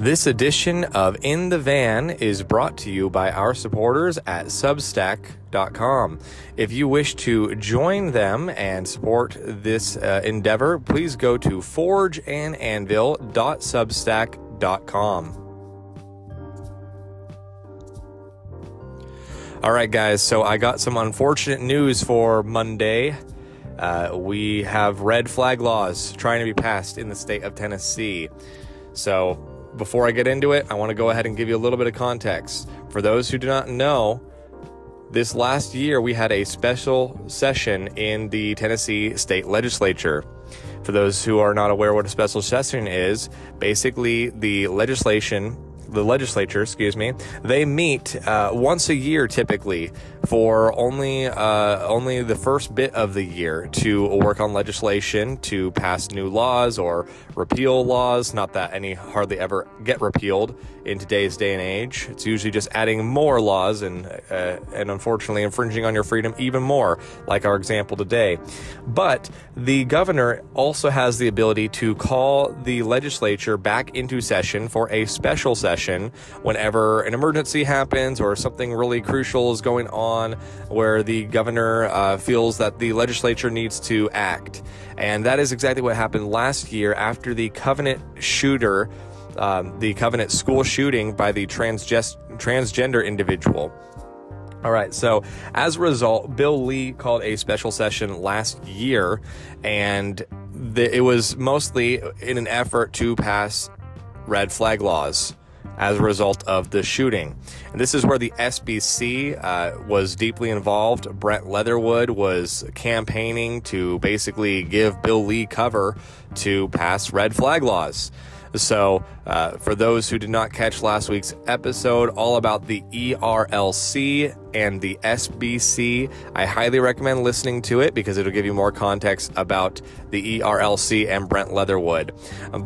This edition of In the Van is brought to you by our supporters at Substack.com. If you wish to join them and support this endeavor, please go to forgeandanvil.substack.com. All right, guys, so I got some unfortunate news for Monday. We have red flag laws trying to be passed in the state of Tennessee. So before I get into it, I want to go ahead and give you a little bit of context. For those who do not know, this last year we had a special session in the Tennessee state legislature. For those who are not aware what a special session is, basically the legislature, they meet once a year typically for only the first bit of the year to work on legislation, to pass new laws or repeal laws. Not that any hardly ever get repealed in today's day and age. It's usually just adding more laws and unfortunately infringing on your freedom even more, like our example today. But the governor also has the ability to call the legislature back into session for a special session whenever an emergency happens or something really crucial is going on where the governor feels that the legislature needs to act. And that is exactly what happened last year after the Covenant shooter, the Covenant school shooting by the transgender individual. All right, so as a result, Bill Lee called a special session last year, and it was mostly in an effort to pass red flag laws as a result of the shooting. And this is where the SBC was deeply involved. Brent Leatherwood was campaigning to basically give Bill Lee cover to pass red flag laws. So for those who did not catch last week's episode all about the ERLC and the SBC, I highly recommend listening to it because it'll give you more context about the ERLC and Brent Leatherwood.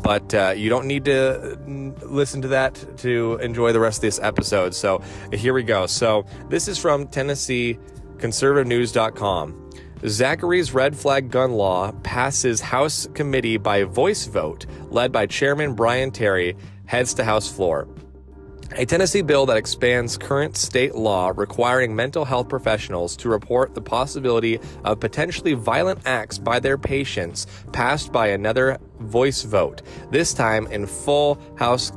But you don't need to listen to that to enjoy the rest of this episode. So here we go. So this is from TennesseeConservativeNews.com. Zachary's red flag gun law passes House committee by voice vote, led by Chairman Brian Terry, heads to House floor. A Tennessee bill that expands current state law requiring mental health professionals to report the possibility of potentially violent acts by their patients passed by another voice vote, this time in full House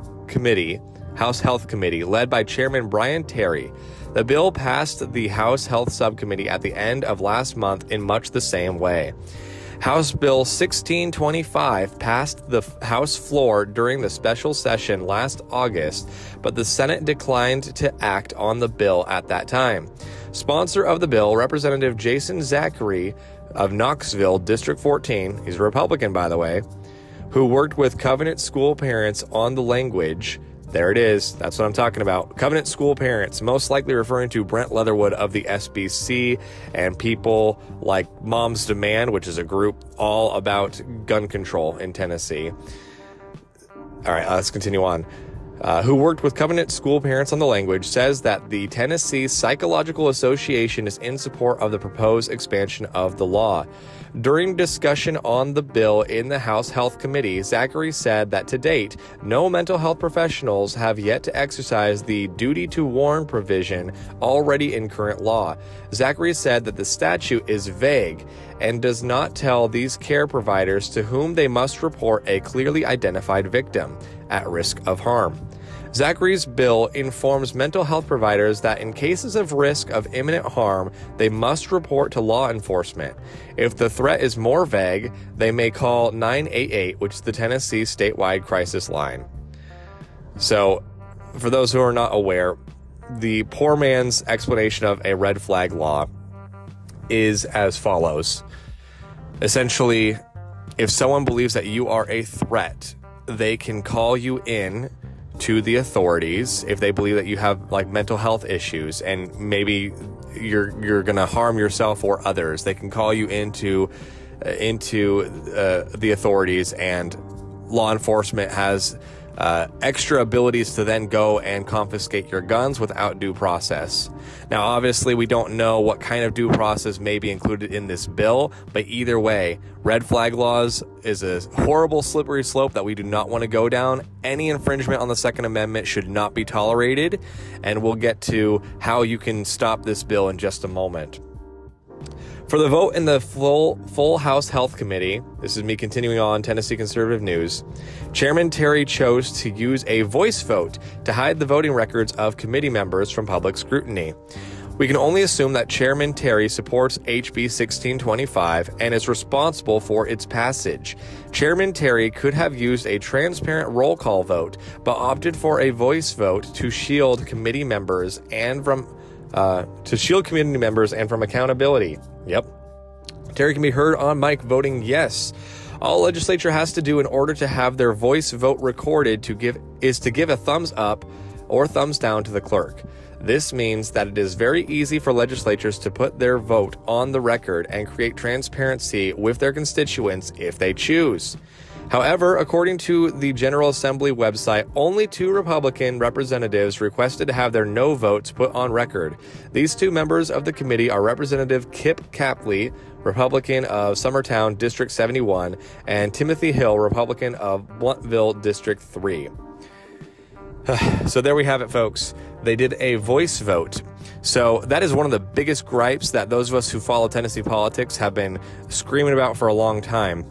Health Committee, led by Chairman Brian Terry. The bill passed the House Health Subcommittee at the end of last month in much the same way. House Bill 1625 passed the House floor during the special session last August, but the Senate declined to act on the bill at that time. Sponsor of the bill, Representative Jason Zachary of Knoxville, District 14, he's a Republican by the way, who worked with Covenant school parents on the language. There it is. That's what I'm talking about. Covenant school parents, most likely referring to Brent Leatherwood of the SBC and people like Moms Demand, which is a group all about gun control in Tennessee. All right, let's continue on. Who worked with Covenant school parents on the language, says that the Tennessee Psychological Association is in support of the proposed expansion of the law. During discussion on the bill in the House Health Committee, Zachary said that to date, no mental health professionals have yet to exercise the duty to warn provision already in current law. Zachary said that the statute is vague and does not tell these care providers to whom they must report a clearly identified victim at risk of harm. Zachary's bill informs mental health providers that in cases of risk of imminent harm, they must report to law enforcement. If the threat is more vague, they may call 988, which is the Tennessee statewide crisis line. So, for those who are not aware, the poor man's explanation of a red flag law is as follows. Essentially, if someone believes that you are a threat, they can call you in to the authorities if they believe that you have like mental health issues and maybe you're going to harm yourself or others. They can call you into the authorities, and law enforcement has extra abilities to then go and confiscate your guns without due process. Now, obviously, we don't know what kind of due process may be included in this bill, but either way, red flag laws is a horrible slippery slope that we do not want to go down. Any infringement on the Second Amendment should not be tolerated, and we'll get to how you can stop this bill in just a moment. For the vote in the full House Health Committee, this is me continuing on Tennessee Conservative News, Chairman Terry chose to use a voice vote to hide the voting records of committee members from public scrutiny. We can only assume that Chairman Terry supports HB 1625 and is responsible for its passage. Chairman Terry could have used a transparent roll call vote, but opted for a voice vote to shield committee members and from accountability. Yep. Terry can be heard on mic voting yes. All legislature has to do in order to have their voice vote recorded is to give a thumbs up or thumbs down to the clerk. This means that it is very easy for legislatures to put their vote on the record and create transparency with their constituents if they choose. However, according to the General Assembly website, only 2 Republican representatives requested to have their no votes put on record. These 2 members of the committee are Representative Kip Capley, Republican of Summertown, District 71, and Timothy Hill, Republican of Blountville, District 3. So there we have it, folks. They did a voice vote. So that is one of the biggest gripes that those of us who follow Tennessee politics have been screaming about for a long time.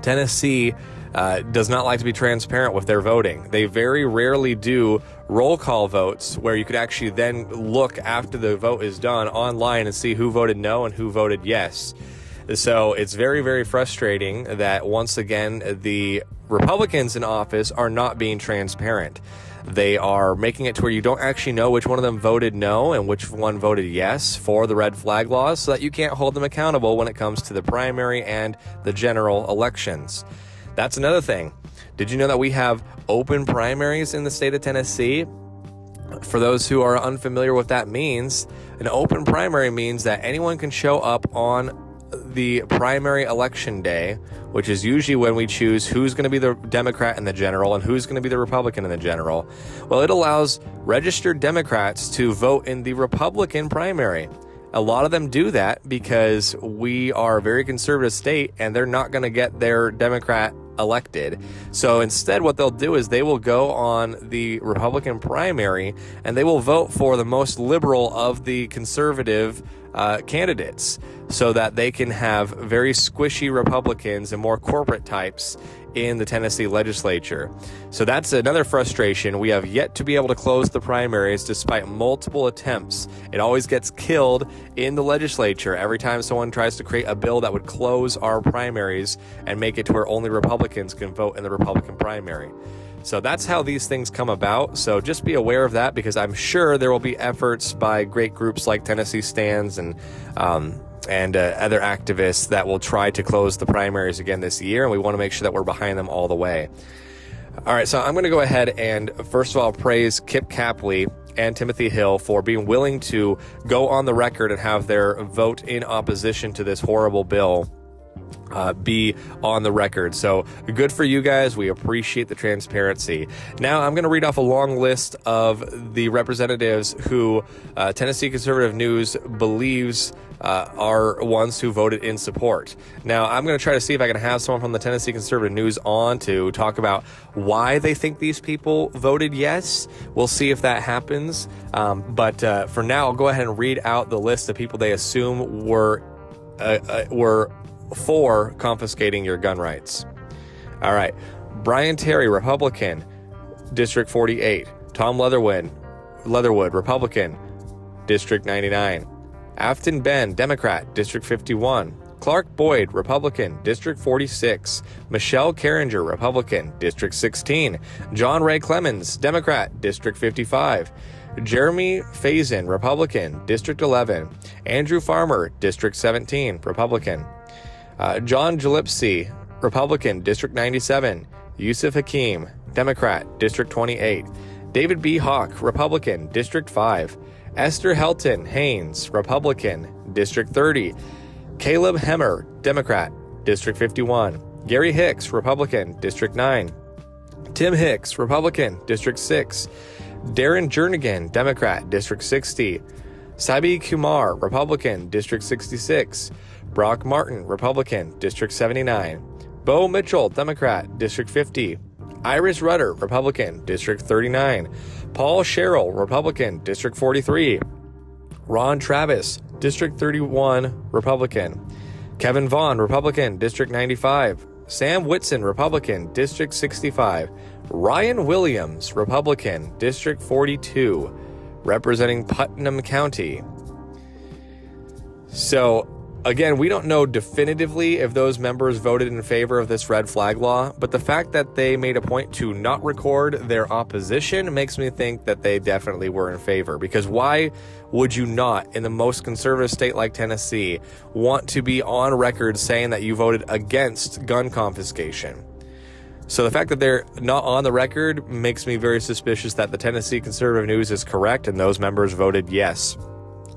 Tennessee does not like to be transparent with their voting. They very rarely do roll call votes where you could actually then look after the vote is done online and see who voted no and who voted yes. So it's very, very frustrating that once again, the Republicans in office are not being transparent. They are making it to where you don't actually know which one of them voted no and which one voted yes for the red flag laws, so that you can't hold them accountable when it comes to the primary and the general elections. That's another thing. Did you know that we have open primaries in the state of Tennessee? For those who are unfamiliar with what that means, an open primary means that anyone can show up on the primary election day, which is usually when we choose who's going to be the Democrat in the general and who's going to be the Republican in the general. Well, it allows registered Democrats to vote in the Republican primary. A lot of them do that because we are a very conservative state and they're not going to get their Democrat elected. So instead, what they'll do is they will go on the Republican primary and they will vote for the most liberal of the conservative candidates, so that they can have very squishy Republicans and more corporate types in the Tennessee legislature. So that's another frustration. We have yet to be able to close the primaries despite multiple attempts. It always gets killed in the legislature every time someone tries to create a bill that would close our primaries and make it to where only Republicans can vote in the Republican primary. So that's how these things come about. So just be aware of that, because I'm sure there will be efforts by great groups like Tennessee Stands and other activists that will try to close the primaries again this year, and we want to make sure that we're behind them all the way. All right, so I'm going to go ahead and first of all praise Kip Capley and Timothy Hill for being willing to go on the record and have their vote in opposition to this horrible bill be on the record. So good for you guys. We appreciate the transparency. Now I'm going to read off a long list of the representatives who Tennessee Conservative News believes are ones who voted in support. Now I'm going to try to see if I can have someone from the Tennessee Conservative News on to talk about why they think these people voted yes. We'll see if that happens. But for now, I'll go ahead and read out the list of people they assume were for confiscating your gun rights. All right. Brian Terry, Republican, District 48. Tom Leatherwood, Republican, District 99. Afton Ben, Democrat, District 51. Clark Boyd, Republican, District 46. Michelle Carringer, Republican, District 16. John Ray Clemens, Democrat, District 55. Jeremy Faison, Republican, District 11. Andrew Farmer, District 17, Republican. John Gillespie, Republican, District 97. Yusuf Hakim, Democrat, District 28. David B. Hawk, Republican, District 5. Esther Helton Haynes, Republican, District 30. Caleb Hemmer, Democrat, District 51. Gary Hicks, Republican, District 9. Tim Hicks, Republican, District 6. Darren Jernigan, Democrat, District 60. Sabi Kumar, Republican, District 66. Brock Martin, Republican, District 79. Bo Mitchell, Democrat, District 50. Iris Rudder, Republican, District 39. Paul Sherrill, Republican, District 43. Ron Travis, District 31, Republican. Kevin Vaughn, Republican, District 95. Sam Whitson, Republican, District 65. Ryan Williams, Republican, District 42, representing Putnam County. So, again, we don't know definitively if those members voted in favor of this red flag law, but the fact that they made a point to not record their opposition makes me think that they definitely were in favor. Because why would you not, in the most conservative state like Tennessee, want to be on record saying that you voted against gun confiscation? So the fact that they're not on the record makes me very suspicious that the Tennessee Conservative News is correct and those members voted yes.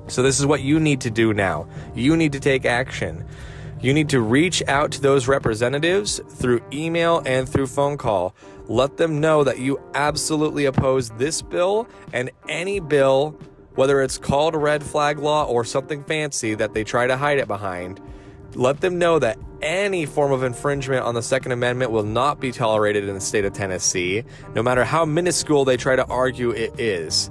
So this is what you need to do now. You need to take action. You need to reach out to those representatives through email and through phone call. Let them know that you absolutely oppose this bill and any bill, whether it's called a red flag law or something fancy that they try to hide it behind. Let them know that any form of infringement on the Second Amendment will not be tolerated in the state of Tennessee, no matter how minuscule they try to argue it is.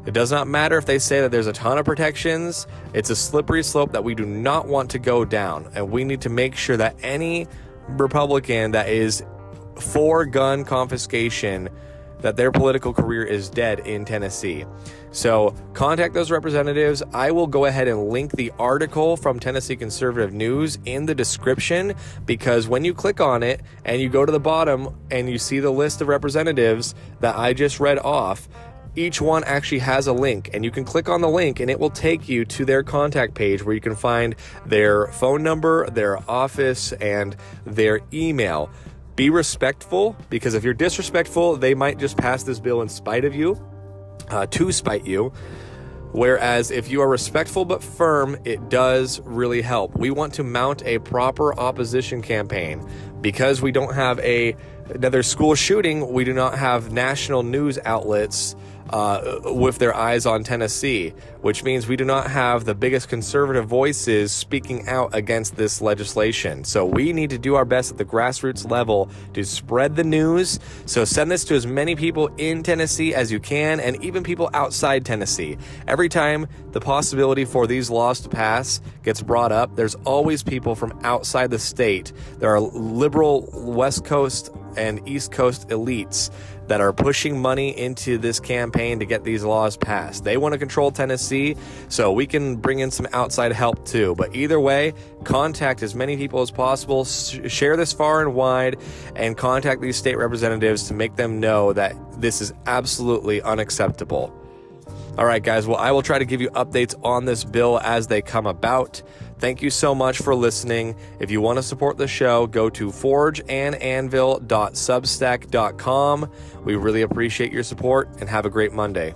It does not matter if they say that there's a ton of protections. It's a slippery slope that we do not want to go down, and we need to make sure that any Republican that is for gun confiscation, that their political career is dead in Tennessee. So contact those representatives. I will go ahead and link the article from Tennessee Conservative News in the description, because when you click on it and you go to the bottom and you see the list of representatives that I just read off, each one actually has a link, and you can click on the link and it will take you to their contact page where you can find their phone number, their office, and their email. Be respectful, because if you're disrespectful, they might just pass this bill in spite of you, to spite you. Whereas if you are respectful but firm, it does really help. We want to mount a proper opposition campaign. Because we don't have another school shooting, we do not have national news outlets with their eyes on Tennessee, which means we do not have the biggest conservative voices speaking out against this legislation. So we need to do our best at the grassroots level to spread the news. So send this to as many people in Tennessee as you can, and even people outside Tennessee. Every time the possibility for these laws to pass gets brought up, there's always people from outside the state. There are liberal West Coast and East Coast elites that are pushing money into this campaign to get these laws passed. They want to control Tennessee, so we can bring in some outside help too. But either way, contact as many people as possible, share this far and wide, and contact these state representatives to make them know that this is absolutely unacceptable. All right, guys, well, I will try to give you updates on this bill as they come about. Thank you so much for listening. If you want to support the show, go to forgeandanvil.substack.com. We really appreciate your support, and have a great Monday.